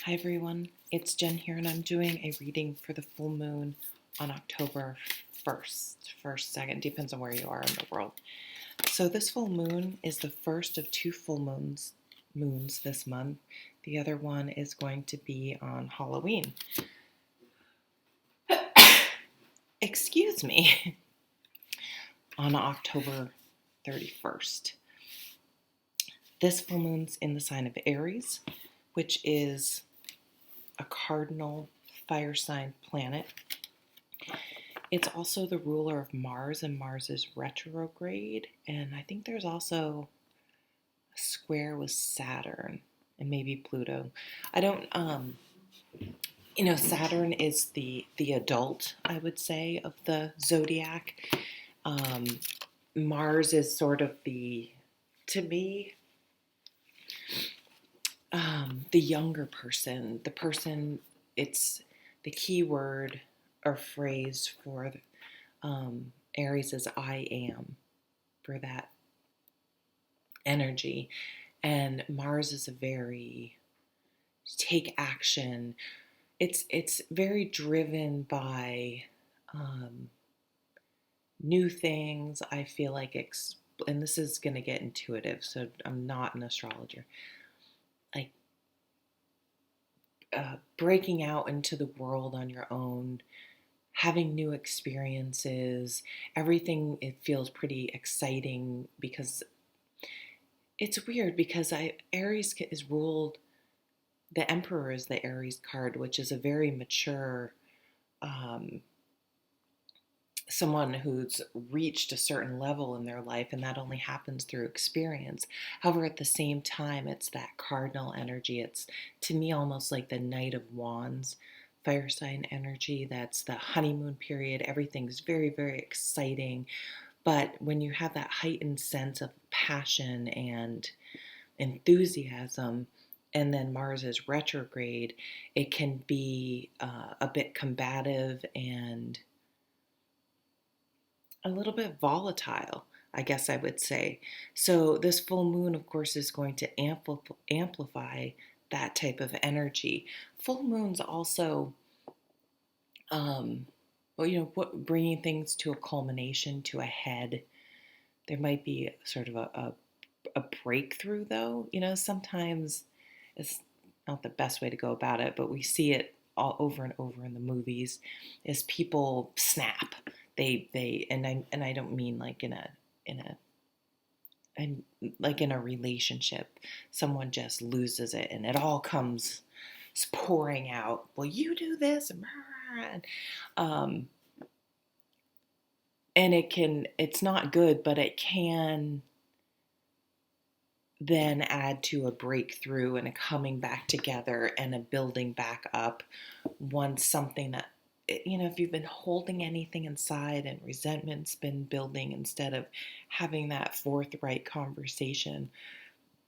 Hi everyone, it's Jen here, and I'm doing a reading for the full moon on October 1st, 2nd, depends on where you are in the world. So this full moon is the first of two full moons this month. The other one is going to be on Halloween. Excuse me, on October 31st. This full moon's in the sign of Aries, which is a cardinal fire sign planet. It's also the ruler of Mars, and Mars is retrograde. And I think there's also a square with Saturn and maybe Pluto. I don't, Saturn is the adult, I would say, of the zodiac. Mars is sort of to me, the younger person, it's the key word or phrase for Aries is I am, for that energy. And Mars is a very take action. It's very driven by new things. I feel like, and this is going to get intuitive, so I'm not an astrologer, like breaking out into the world on your own, having new experiences, everything, it feels pretty exciting because it's weird because Aries is ruled, the Emperor is the Aries card, which is a very mature, someone who's reached a certain level in their life, and that only happens through experience. However, at the same time, it's that cardinal energy. It's, to me, almost like the Knight of Wands fire sign energy. That's the honeymoon period. Everything's very, very exciting. But when you have that heightened sense of passion and enthusiasm, and then Mars is retrograde, it can be a bit combative and a little bit volatile, I guess I would say. So this full moon, of course, is going to amplify that type of energy. Full moons also, bringing things to a culmination, to a head. There might be sort of a breakthrough, though. Sometimes it's not the best way to go about it, but we see it all over and over in the movies, is people snap. I don't mean like in a relationship, someone just loses it and it all comes pouring out. Well, you do this, and it's not good, but it can then add to a breakthrough and a coming back together and a building back up once something that, if you've been holding anything inside and resentment's been building instead of having that forthright conversation.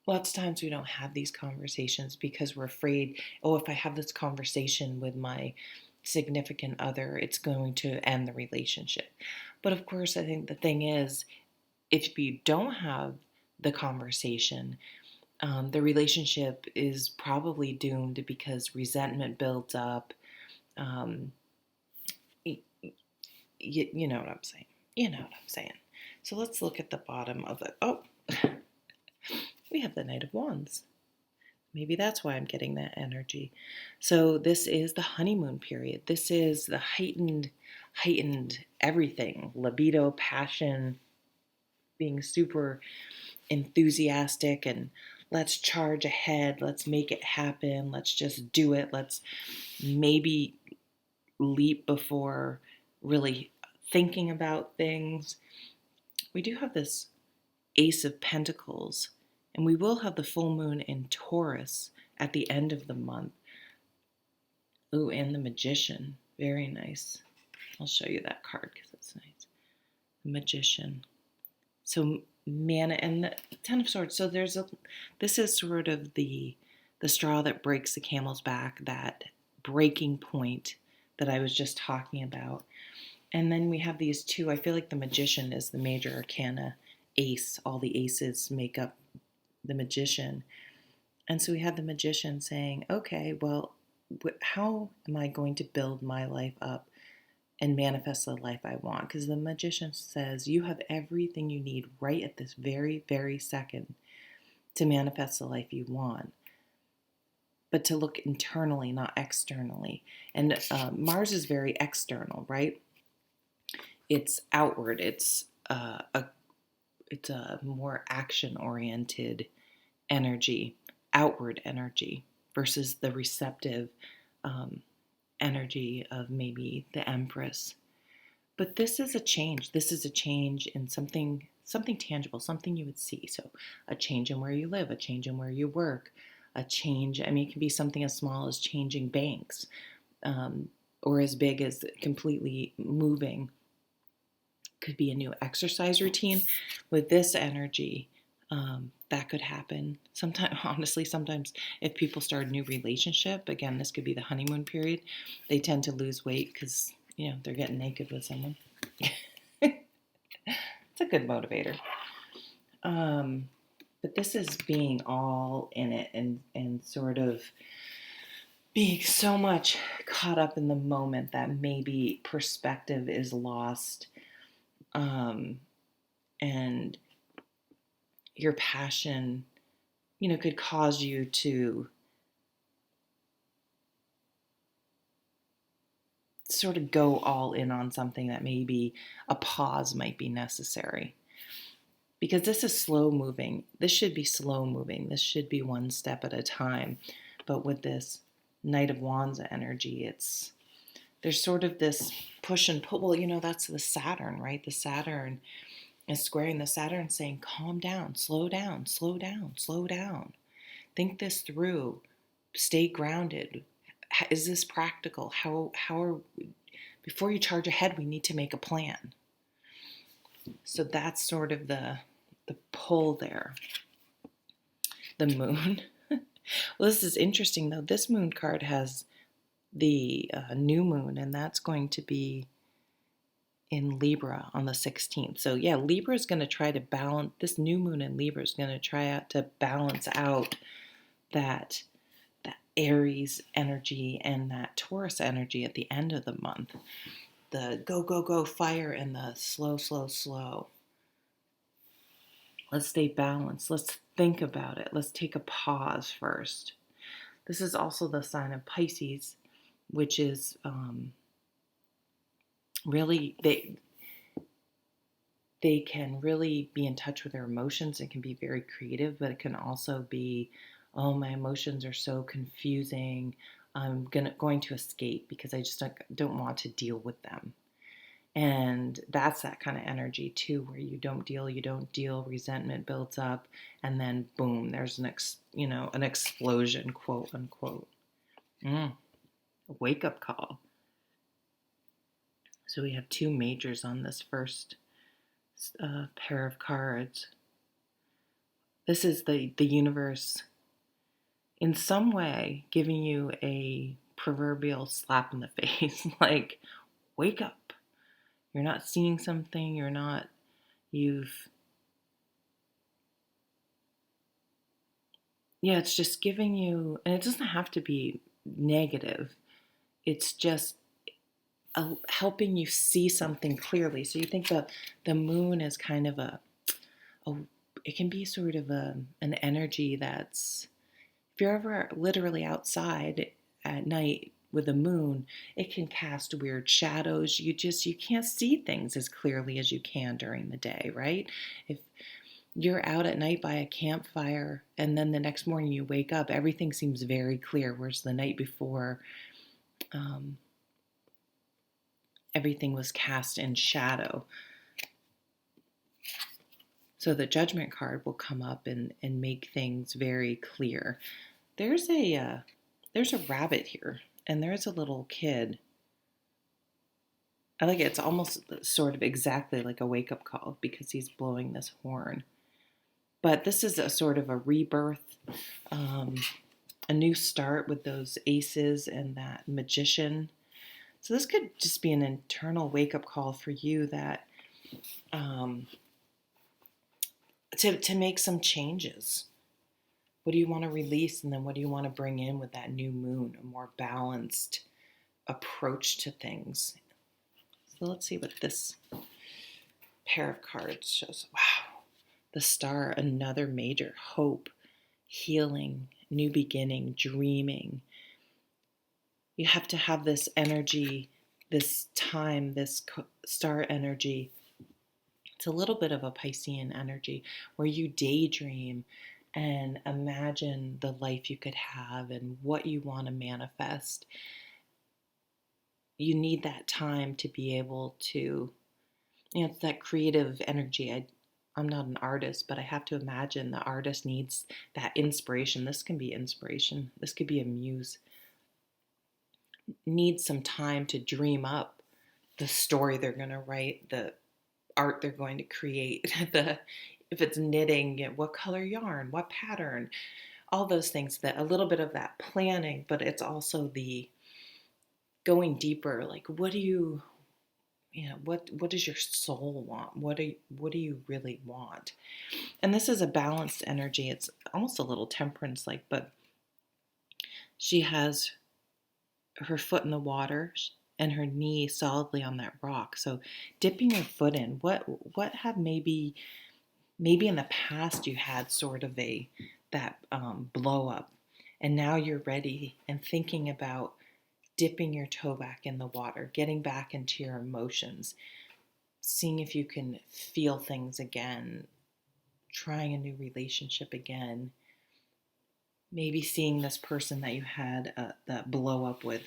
Lots of times we don't have these conversations because we're afraid, if I have this conversation with my significant other, it's going to end the relationship. But of course, I think the thing is, if you don't have the conversation, the relationship is probably doomed because resentment builds up. You know what I'm saying. You know what I'm saying. So let's look at the bottom of it. Oh, we have the Knight of Wands. Maybe that's why I'm getting that energy. So this is the honeymoon period. This is the heightened everything. Libido, passion, being super enthusiastic, and let's charge ahead. Let's make it happen. Let's just do it. Let's maybe leap before really thinking about things. We do have this Ace of Pentacles, and we will have the full moon in Taurus at the end of the month. Ooh, and the Magician. Very nice. I'll show you that card because it's nice. The Magician. So Mana and the Ten of Swords. So this is sort of the straw that breaks the camel's back, that breaking point that I was just talking about. And then we have these two. I feel like the Magician is the major arcana ace. All the aces make up the Magician. And so we have the magician saying, okay, well, how am I going to build my life up and manifest the life I want? Because the magician says, you have everything you need right at this very, very second to manifest the life you want, but to look internally, not externally. And Mars is very external, right? It's outward. It's a more action-oriented energy, outward energy, versus the receptive um, energy of maybe the Empress. But this is a change. This is a change in something tangible, something you would see. So a change in where you live, a change in where you work, a change. I mean, it can be something as small as changing banks, or as big as completely moving. Could be a new exercise routine. With this energy, that could happen. Sometimes, honestly, sometimes if people start a new relationship, again, this could be the honeymoon period, they tend to lose weight because, they're getting naked with someone. It's a good motivator. But this is being all in it and sort of being so much caught up in the moment that maybe perspective is lost. And your passion, could cause you to sort of go all in on something that maybe a pause might be necessary. Because this is slow moving. This should be slow moving. This should be one step at a time. But with this Knight of Wands energy, there's sort of this push and pull. Well, that's the Saturn, right? The Saturn is squaring the Saturn, saying, calm down, slow down, slow down, slow down. Think this through. Stay grounded. Is this practical? Before you charge ahead, we need to make a plan. So that's sort of the pull there. The moon. Well, this is interesting, though. This moon card has the new moon, and that's going to be in Libra on the 16th. So yeah, Libra is going to try to balance, this new moon in Libra is going to try out to balance out that Aries energy and that Taurus energy at the end of the month. The go, go, go fire and the slow, slow, slow. Let's stay balanced. Let's think about it. Let's take a pause first. This is also the sign of Pisces, which is really, they can really be in touch with their emotions. It can be very creative, but it can also be, oh, my emotions are so confusing. I'm going to escape because I just don't want to deal with them. And that's that kind of energy too, where you don't deal, resentment builds up, and then boom, there's an explosion, quote unquote. A wake up call. So we have two majors on this first pair of cards. This is the universe in some way giving you a proverbial slap in the face, like, wake up. You're not seeing something, it's just giving you, and it doesn't have to be negative. It's just helping you see something clearly. So you think the moon is kind of it can be sort of an energy that's, if you're ever literally outside at night with the moon, it can cast weird shadows. You can't see things as clearly as you can during the day, right? If you're out at night by a campfire and then the next morning you wake up, everything seems very clear, whereas the night before, everything was cast in shadow. So the Judgment card will come up and make things very clear. There's a rabbit here, and there's a little kid. I like it. It's almost sort of exactly like a wake-up call because he's blowing this horn. But this is a sort of a rebirth, a new start with those aces and that magician. So this could just be an internal wake-up call for you that to make some changes What do you want to release? And then what do you want to bring in with that new moon? A more balanced approach to things. So let's see what this pair of cards shows. Wow. The Star, another major hope, healing, new beginning, dreaming. You have to have this energy, this time, this star energy. It's a little bit of a Piscean energy where you daydream and imagine the life you could have and what you want to manifest. You need that time to be able to, it's that creative energy. I'm not an artist, but I have to imagine the artist needs that inspiration. This can be inspiration. This could be a muse. Needs some time to dream up the story they're going to write, the art they're going to create, if it's knitting, what color yarn, what pattern, all those things, that a little bit of that planning, but it's also the going deeper, like what does your soul want? What do you really want? And this is a balanced energy. It's almost a little temperance like, but she has her foot in the water and her knee solidly on that rock. So dipping your foot in, what have maybe in the past you had sort of that blow up, and now you're ready and thinking about dipping your toe back in the water, getting back into your emotions, seeing if you can feel things again, trying a new relationship again, maybe seeing this person that you had that blow up with.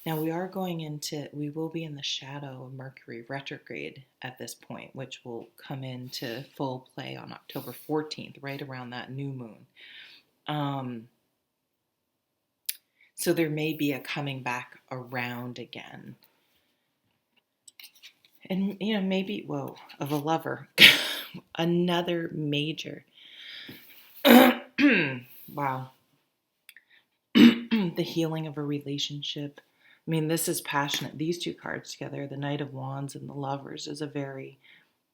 Now we will be in the shadow of Mercury retrograde at this point, which will come into full play on October 14th, right around that new moon. So there may be a coming back around again. And, maybe, of a lover, another major. Wow. The healing of a relationship. I mean, this is passionate. These two cards together, the Knight of Wands and the Lovers, is a very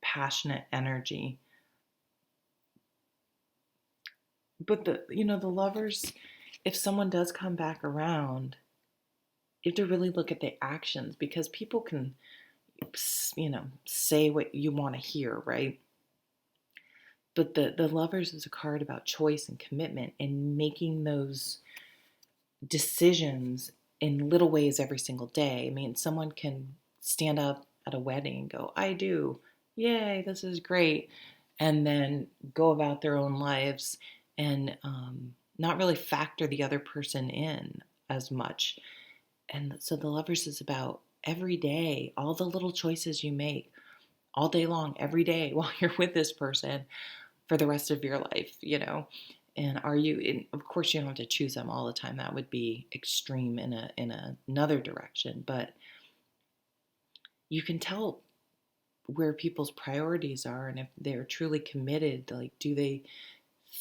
passionate energy. But the Lovers, if someone does come back around, you have to really look at the actions, because people can, say what you want to hear, right? But the Lovers is a card about choice and commitment and making those decisions in little ways every single day. I mean, someone can stand up at a wedding and go, I do, yay, this is great, and then go about their own lives and not really factor the other person in as much. And so the Lovers is about every day, all the little choices you make all day long, every day while you're with this person for the rest of your life, And of course you don't have to choose them all the time. That would be extreme in another direction, but you can tell where people's priorities are and if they're truly committed. Like, do they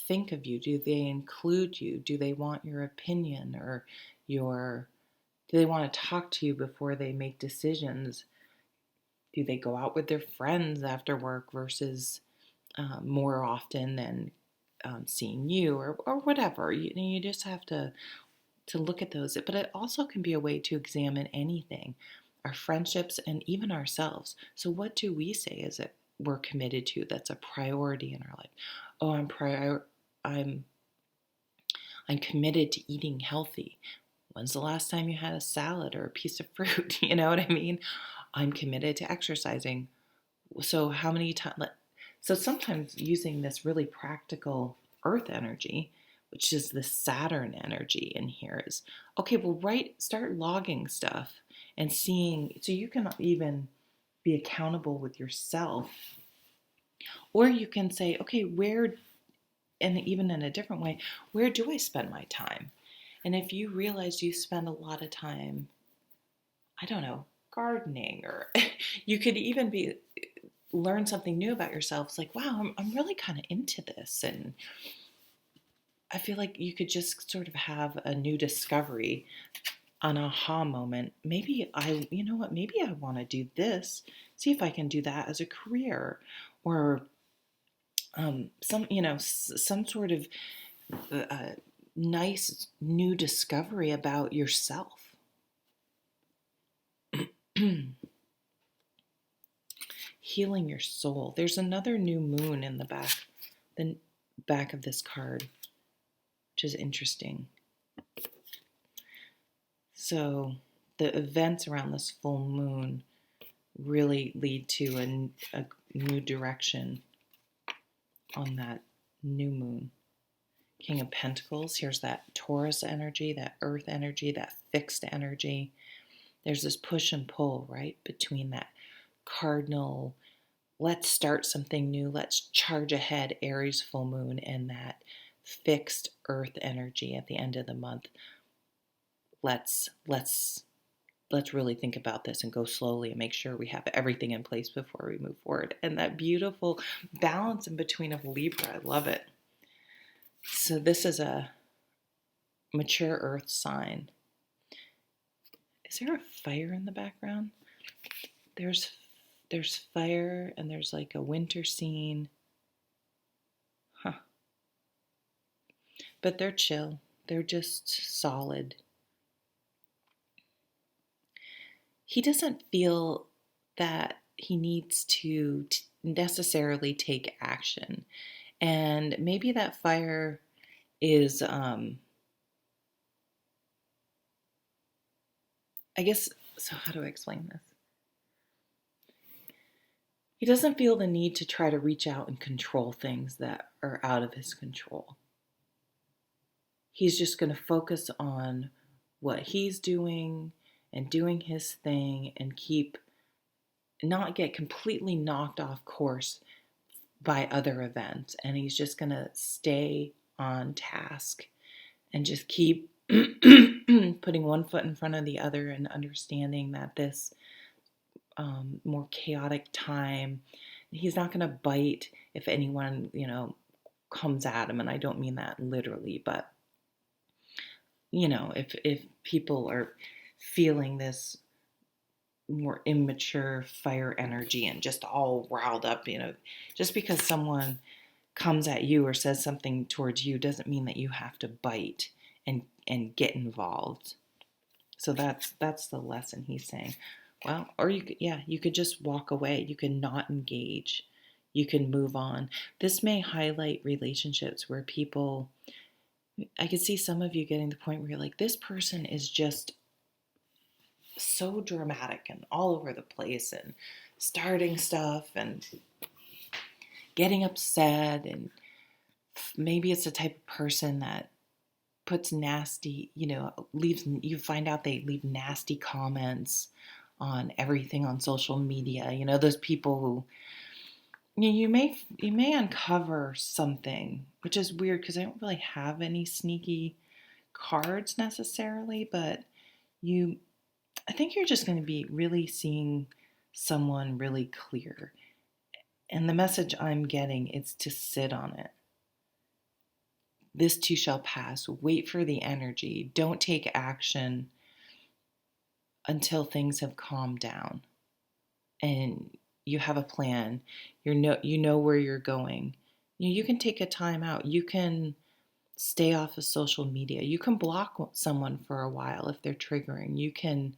think of you? Do they include you? Do they want your opinion, or do they want to talk to you before they make decisions? Do they go out with their friends after work versus more often than seeing you, or whatever? You just have to look at those. But it also can be a way to examine anything, our friendships and even ourselves. So what do we say is it we're committed to, that's a priority in our life? Oh, I'm committed to eating healthy. When's the last time you had a salad or a piece of fruit? You know what I mean? I'm committed to exercising. So how many times? So sometimes using this really practical earth energy, which is the Saturn energy in here, is, okay, well, start logging stuff and seeing, so you can even be accountable with yourself. Or you can say, okay, and even in a different way, where do I spend my time? And if you realize you spend a lot of time, I don't know, gardening, or you could even learn something new about yourself. It's like, wow, I'm really kind of into this. And I feel like you could just sort of have a new discovery, an aha moment. Maybe maybe I want to do this, see if I can do that as a career, or some sort of a nice new discovery about yourself. Healing your soul. There's another new moon in the back of this card, which is interesting. So the events around this full moon really lead to a new direction on that new moon. King of Pentacles, here's that Taurus energy, that earth energy, that fixed energy. There's this push and pull, right, between that cardinal, let's start something new, let's charge ahead Aries full moon, and that fixed earth energy at the end of the month. Let's really think about this and go slowly and make sure we have everything in place before we move forward. And that beautiful balance in between of Libra, I love it. So this is a mature earth sign. Is there a fire in the background? There's fire, and there's like a winter scene. Huh. But they're chill. They're just solid. He doesn't feel that he needs to necessarily take action. And maybe that fire is, I guess, so how do I explain this? He doesn't feel the need to try to reach out and control things that are out of his control. He's just going to focus on what he's doing and doing his thing and not get completely knocked off course by other events. And he's just going to stay on task and just keep putting one foot in front of the other and understanding that this more chaotic time, he's not going to bite if anyone, comes at him. And I don't mean that literally, but, if people are feeling this more immature fire energy and just all riled up, just because someone comes at you or says something towards you doesn't mean that you have to bite and get involved. So that's the lesson he's saying. Well, or you could just walk away. You can not engage. You can move on. This may highlight relationships where I could see some of you getting to the point where you're like, this person is just so dramatic and all over the place and starting stuff and getting upset, and maybe it's the type of person that puts nasty, you find out they leave nasty comments on everything on social media. Those people who you may uncover something, which is weird because I don't really have any sneaky cards necessarily, but I think you're just going to be really seeing someone really clear. And the message I'm getting is to sit on it. This too shall pass. Wait for the energy. Don't take action until things have calmed down and you have a plan. You know where you're going. You can take a time out. You can stay off of social media. You can block someone for a while if they're triggering. You can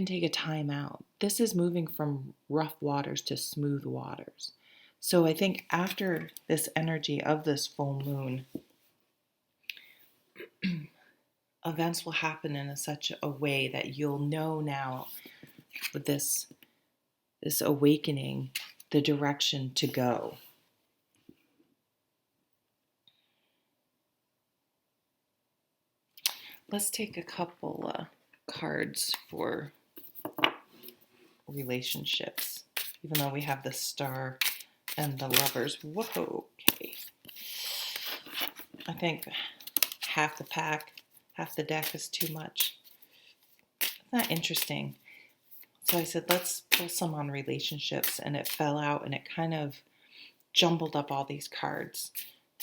take a time out. This is moving from rough waters to smooth waters. So I think after this energy of this full moon, events will happen in such a way that you'll know now with this awakening, the direction to go. Let's take a couple cards for relationships, even though we have the Star and the Lovers. Whoa, okay. I think half the deck is too much. Isn't that interesting? So I said, let's pull some on relationships, and it fell out, and it kind of jumbled up all these cards.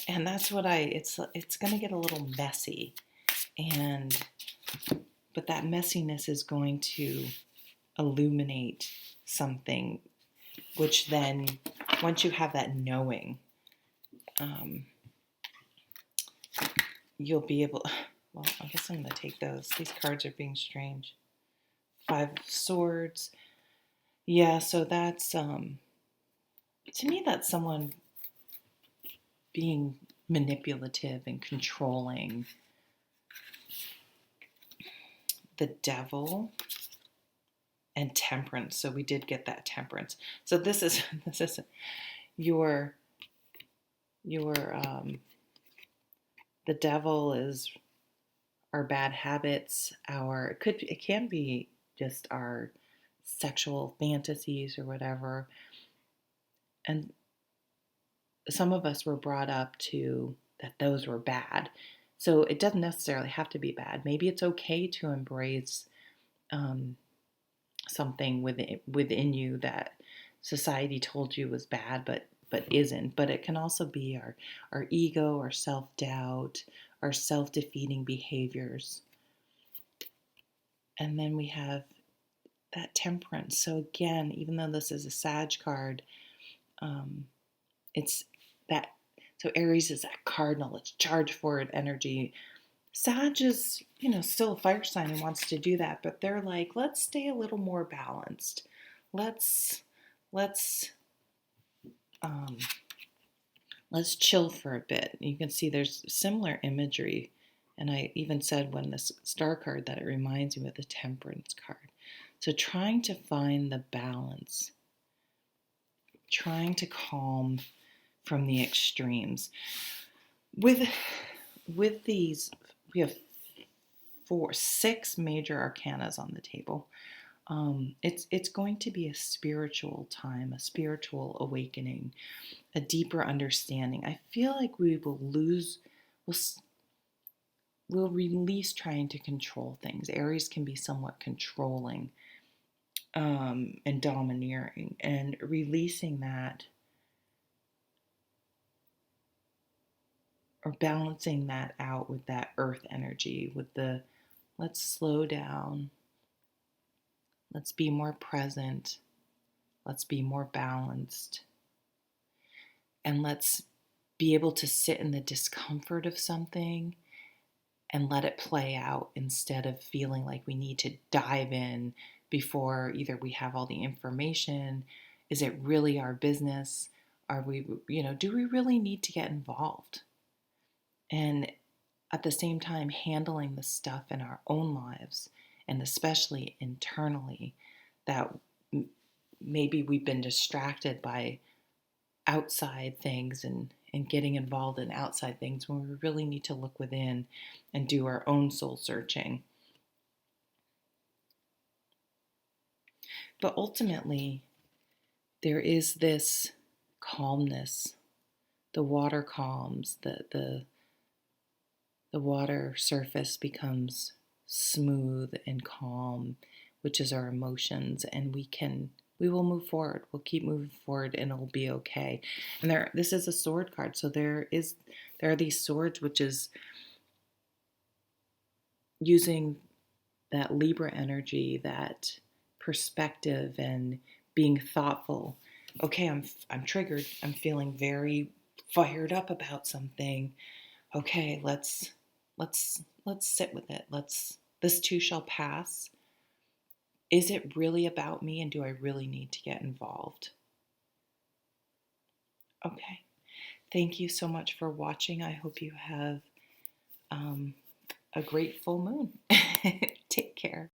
And that's what it's going to get a little messy. But that messiness is going to illuminate something which then, once you have that knowing, you'll be able, well, I guess I'm going to take those. These cards are being strange. 5 of Swords. Yeah, so that's, to me, that's someone being manipulative and controlling. The Devil and Temperance. So we did get that Temperance. So this is your the Devil is our bad habits, it can be just our sexual fantasies or whatever. And some of us were brought up to that those were bad. So it doesn't necessarily have to be bad. Maybe it's okay to embrace something within you that society told you was bad, but isn't. But it can also be our ego, our self-doubt, our self-defeating behaviors. And then we have that Temperance. So again, even though this is a Sag card, it's that. So Aries is that cardinal. It's charge forward energy. Sag is, still a fire sign and wants to do that, but they're like, let's stay a little more balanced. Let's um, let's chill for a bit. You can see there's similar imagery, and I even said when this star card that it reminds me of the Temperance card. So trying to find the balance, trying to calm from the extremes. With these, we have 6 major arcanas on the table. It's going to be a spiritual time, a spiritual awakening, a deeper understanding. I feel like we'll release trying to control things. Aries can be somewhat controlling and domineering, and releasing that or balancing that out with that earth energy, with the let's slow down, let's be more present, let's be more balanced, and let's be able to sit in the discomfort of something and let it play out instead of feeling like we need to dive in before either we have all the information. Is it really our business? Are we, do we really need to get involved? And at the same time, handling the stuff in our own lives, and especially internally, that maybe we've been distracted by outside things and getting involved in outside things when we really need to look within and do our own soul searching. But ultimately, there is this calmness. The water calms, the water surface becomes smooth and calm, which is our emotions, and we will move forward. We'll keep moving forward and it'll be okay. And this is a sword card. So there are these swords, which is using that Libra energy, that perspective and being thoughtful. Okay, I'm triggered. I'm feeling very fired up about something. Okay, let's sit with it. This too shall pass. Is it really about me, and do I really need to get involved? Okay. Thank you so much for watching. I hope you have a great full moon. Take care.